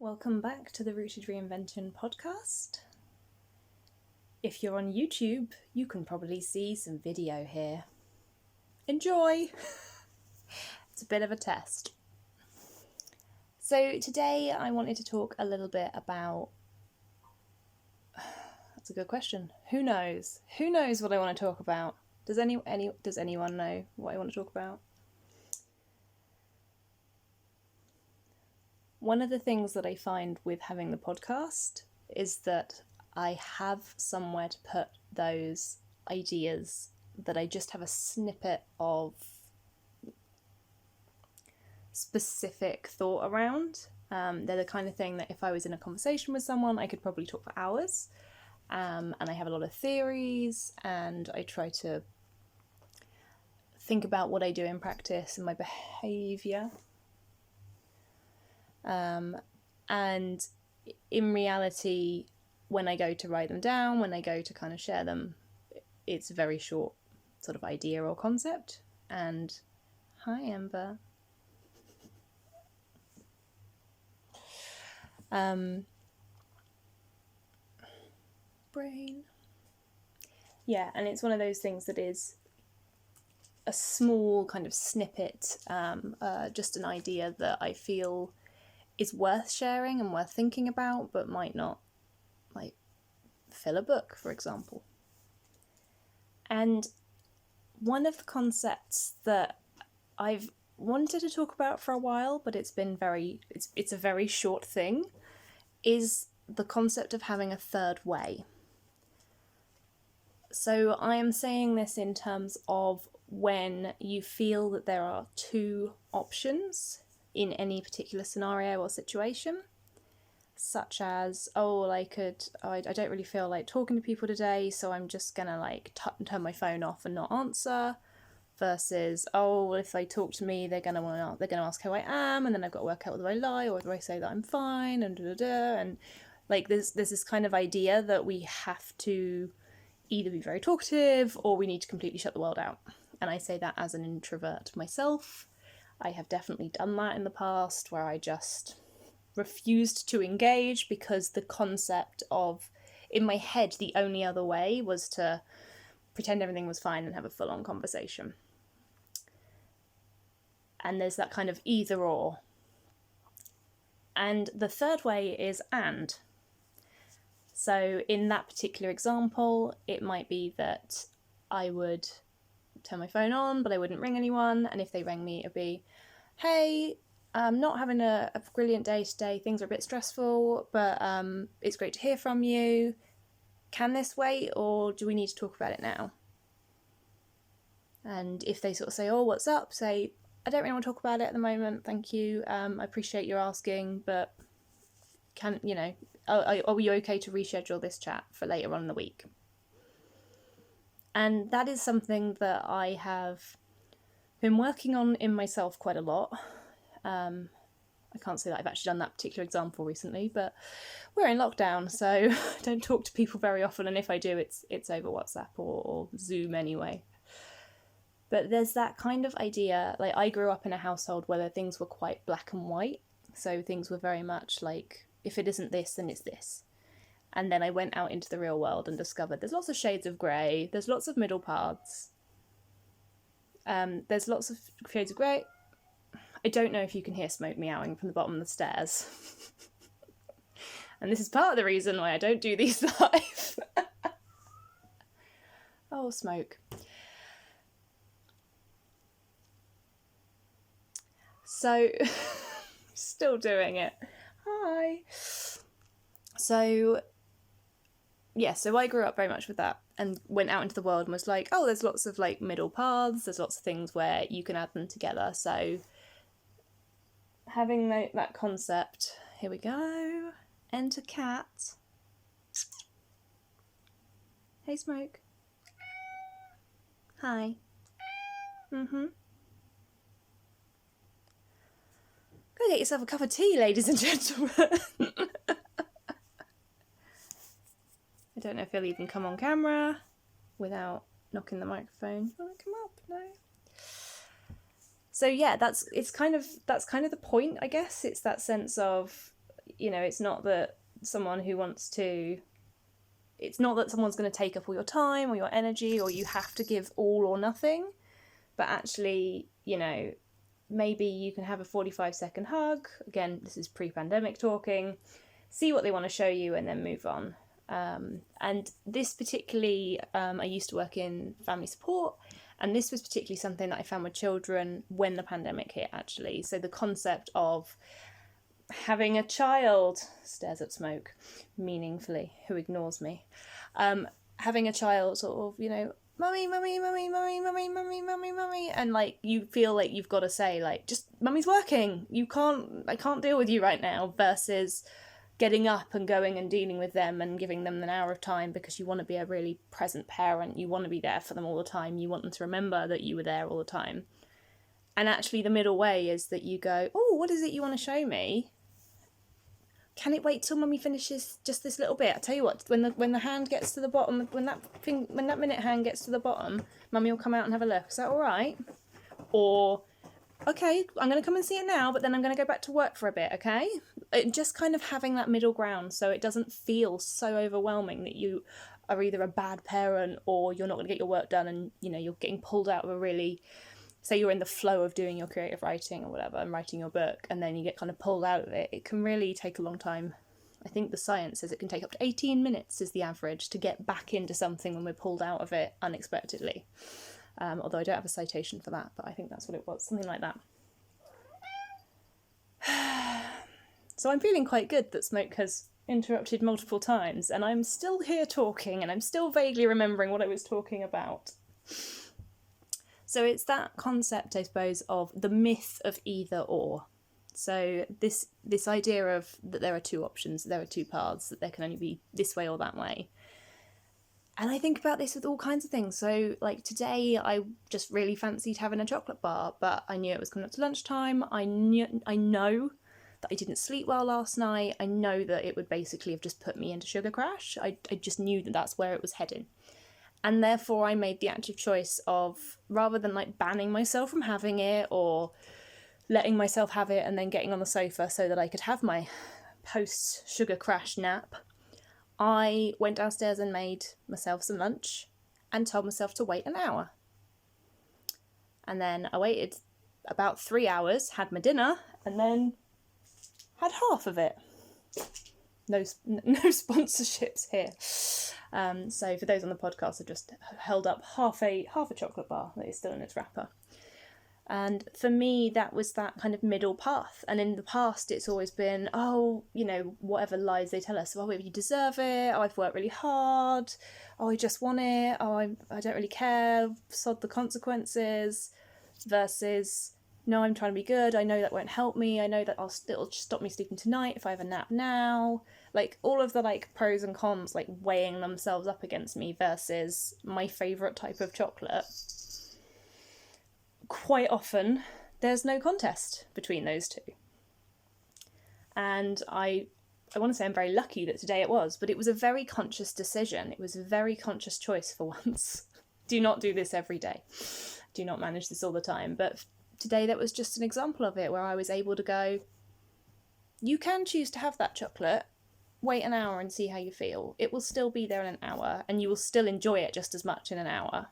Welcome back to the Reinvention podcast. If you're on YouTube, you can probably see some video here. Enjoy! It's a bit of a test. So today I wanted to talk a little bit about... That's a good question. Who knows? Who knows what I want to talk about? Does anyone know what I want to talk about? One of the things that I find with having the podcast is that I have somewhere to put those ideas that I just have a snippet of specific thought around. They're the kind of thing that if I was in a conversation with someone, I could probably talk for hours. And I have a lot of theories, and I try to think about what I do in practice and my behaviour. And in reality, when I go to write them down, when I go to kind of share them, it's a very short sort of idea or concept. And hi, Amber. Brain. Yeah, and it's one of those things that is a small kind of snippet, just an idea that I feel is worth sharing and worth thinking about, but might not, like, fill a book, for example. And one of the concepts that I've wanted to talk about for a while, but it's a very short thing, is the concept of having a third way. So I am saying this in terms of when you feel that there are two options in any particular scenario or situation, such as, I don't really feel like talking to people today, so I'm just gonna turn my phone off and not answer, versus, if they talk to me, they're gonna ask how I am, and then I've got to work out whether I lie or whether I say that I'm fine, and and like there's this kind of idea that we have to either be very talkative or we need to completely shut the world out. And I say that as an introvert myself. I have definitely done that in the past, where I just refused to engage because the concept of, in my head, the only other way was to pretend everything was fine and have a full-on conversation. And there's that kind of either or. And the third way is and. So in that particular example, it might be that I would turn my phone on, but I wouldn't ring anyone. And if they rang me, it'd be, hey, I'm not having a brilliant day today. Things are a bit stressful, but it's great to hear from you. Can this wait, or do we need to talk about it now? And if they sort of say, what's up? Say, I don't really want to talk about it at the moment. Thank you. I appreciate your asking, but are we okay to reschedule this chat for later on in the week? And that is something that I have been working on in myself quite a lot. I can't say that I've actually done that particular example recently, but we're in lockdown, so I don't talk to people very often, and if I do, it's over WhatsApp or Zoom anyway. But there's that kind of idea, like I grew up in a household where things were quite black and white, so things were very much like, if it isn't this, then it's this. And then I went out into the real world and discovered there's lots of shades of grey, there's lots of middle paths. There's lots of shades of grey. I don't know if you can hear Smoke meowing from the bottom of the stairs. And this is part of the reason why I don't do these live. Oh, Smoke. So, still doing it. Hi. So I grew up very much with that and went out into the world and was like, there's lots of like middle paths, there's lots of things where you can add them together. So having that concept, here we go, enter cat. Hey, Smoke. Hi. Go get yourself a cup of tea, ladies and gentlemen. I don't know if he'll even come on camera without knocking the microphone. Will it come up? No. So yeah, that's kind of the point, I guess. It's that sense of it's not that someone who wants to, it's not that someone's going to take up all your time or your energy, or you have to give all or nothing, but actually, maybe you can have a 45-second hug. Again, this is pre-pandemic talking. See what they want to show you and then move on. And this particularly, I used to work in family support, and this was particularly something that I found with children when the pandemic hit, actually. So the concept of having a child, stares at smoke meaningfully, who ignores me, having a child sort of, mummy, mummy, mummy, mummy, mummy, mummy, mummy, mummy, and like you feel like you've got to say like, just mummy's working, I can't deal with you right now, versus getting up and going and dealing with them and giving them an hour of time because you want to be a really present parent, you want to be there for them all the time, you want them to remember that you were there all the time. And actually the middle way is that you go, oh, what is it you want to show me? Can it wait till mummy finishes just this little bit? I tell you what, when the hand gets to the bottom, when that minute hand gets to the bottom, mummy will come out and have a look. Is that all right? Or, okay, I'm going to come and see it now, but then I'm going to go back to work for a bit, okay? Just kind of having that middle ground so it doesn't feel so overwhelming that you are either a bad parent or you're not going to get your work done, and you're getting pulled out of a really, say you're in the flow of doing your creative writing or whatever and writing your book, and then you get kind of pulled out of it. It can really take a long time. I think the science says it can take up to 18 minutes is the average to get back into something when we're pulled out of it unexpectedly. Although I don't have a citation for that, but I think that's what it was, something like that. So I'm feeling quite good that smoke has interrupted multiple times, and I'm still here talking, and I'm still vaguely remembering what I was talking about. So it's that concept, I suppose, of the myth of either or. So this idea of that there are two options, there are two paths, that there can only be this way or that way. And I think about this with all kinds of things. So like today I just really fancied having a chocolate bar, but I knew it was coming up to lunchtime. I know that I didn't sleep well last night. I know that it would basically have just put me into sugar crash. I just knew that that's where it was heading. And therefore I made the active choice of, rather than like banning myself from having it or letting myself have it and then getting on the sofa so that I could have my post-sugar crash nap, I went downstairs and made myself some lunch and told myself to wait an hour. And then I waited about 3 hours, had my dinner, and then had half of it. No sponsorships here. So for those on the podcast, I've just held up half a chocolate bar that is still in its wrapper. And for me, that was that kind of middle path. And in the past, it's always been, whatever lies they tell us. Oh, you deserve it. Oh, I've worked really hard. Oh, I just want it. Oh, I don't really care. Sod the consequences. Versus, no, I'm trying to be good. I know that won't help me. I know that it'll stop me sleeping tonight if I have a nap now. Like all of the like pros and cons, like weighing themselves up against me versus my favourite type of chocolate. Quite often there's no contest between those two. And I want to say I'm very lucky that today it was, but it was a very conscious decision. It was a very conscious choice for once. Do not do this every day. Do not manage this all the time. But today that was just an example of it, where I was able to go, you can choose to have that chocolate, wait an hour and see how you feel. It will still be there in an hour and you will still enjoy it just as much in an hour.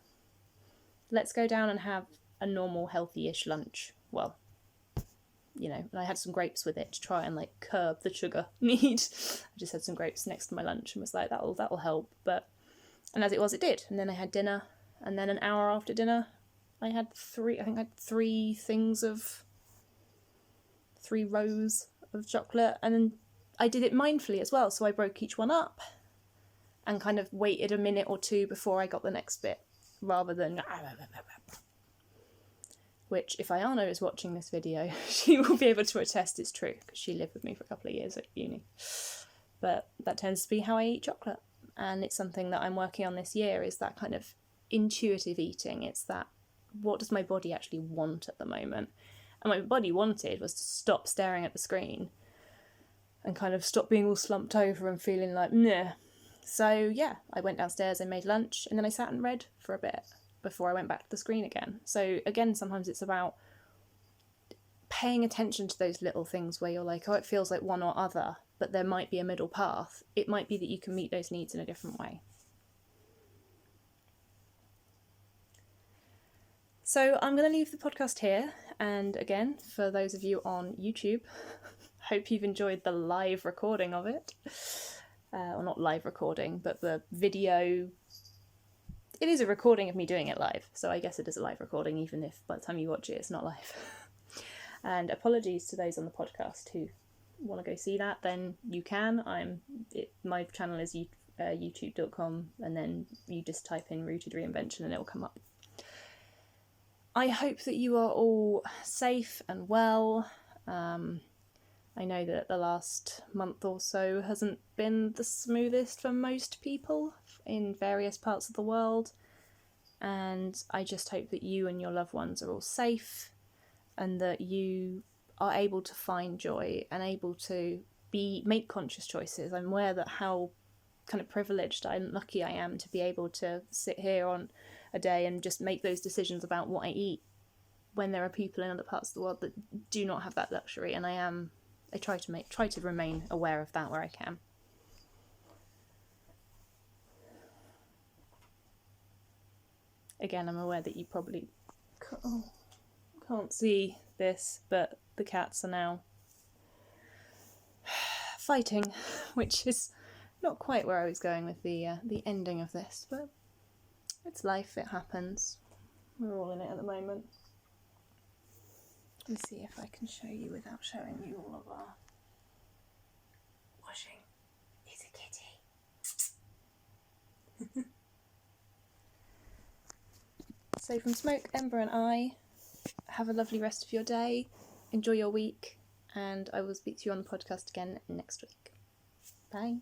Let's go down and have a normal healthy-ish lunch. Well, and I had some grapes with it to try and like curb the sugar need. I just had some grapes next to my lunch and was like, that'll help. And as it was, it did. And then I had dinner, and then an hour after dinner I had three rows of chocolate, and then I did it mindfully as well. So I broke each one up and kind of waited a minute or two before I got the next bit, rather than, which if Ayana is watching this video, she will be able to attest it's true, because she lived with me for a couple of years at uni. But that tends to be how I eat chocolate, and it's something that I'm working on this year, is that kind of intuitive eating. It's that, what does my body actually want at the moment? And my body wanted was to stop staring at the screen and kind of stop being all slumped over and feeling like, meh. So yeah, I went downstairs and made lunch, and then I sat and read for a bit before I went back to the screen again. So again, sometimes it's about paying attention to those little things where you're like, oh, it feels like one or other, but there might be a middle path. It might be that you can meet those needs in a different way. So I'm going to leave the podcast here. And again, for those of you on YouTube, hope you've enjoyed the live recording of it. Or not live recording, but the video. It is a recording of me doing it live, so I guess it is a live recording, even if by the time you watch it, it's not live. And apologies to those on the podcast who want to go see that, then you can. My channel is youtube.com, and then you just type in Rooted Reinvention and it will come up. I hope that you are all safe and well. I know that the last month or so hasn't been the smoothest for most people in various parts of the world, and I just hope that you and your loved ones are all safe and that you are able to find joy and able to make conscious choices. I'm aware that how kind of privileged and lucky I am to be able to sit here on a day and just make those decisions about what I eat, when there are people in other parts of the world that do not have that luxury, and I try to remain aware of that where I can. Again, I'm aware that you probably can't see this, but the cats are now fighting, which is not quite where I was going with the ending of this, but it's life, it happens. We're all in it at the moment. Let's see if I can show you without showing you all of our washing. It's a kitty. So from Smoke, Ember and I, have a lovely rest of your day, enjoy your week, and I will speak to you on the podcast again next week. Bye.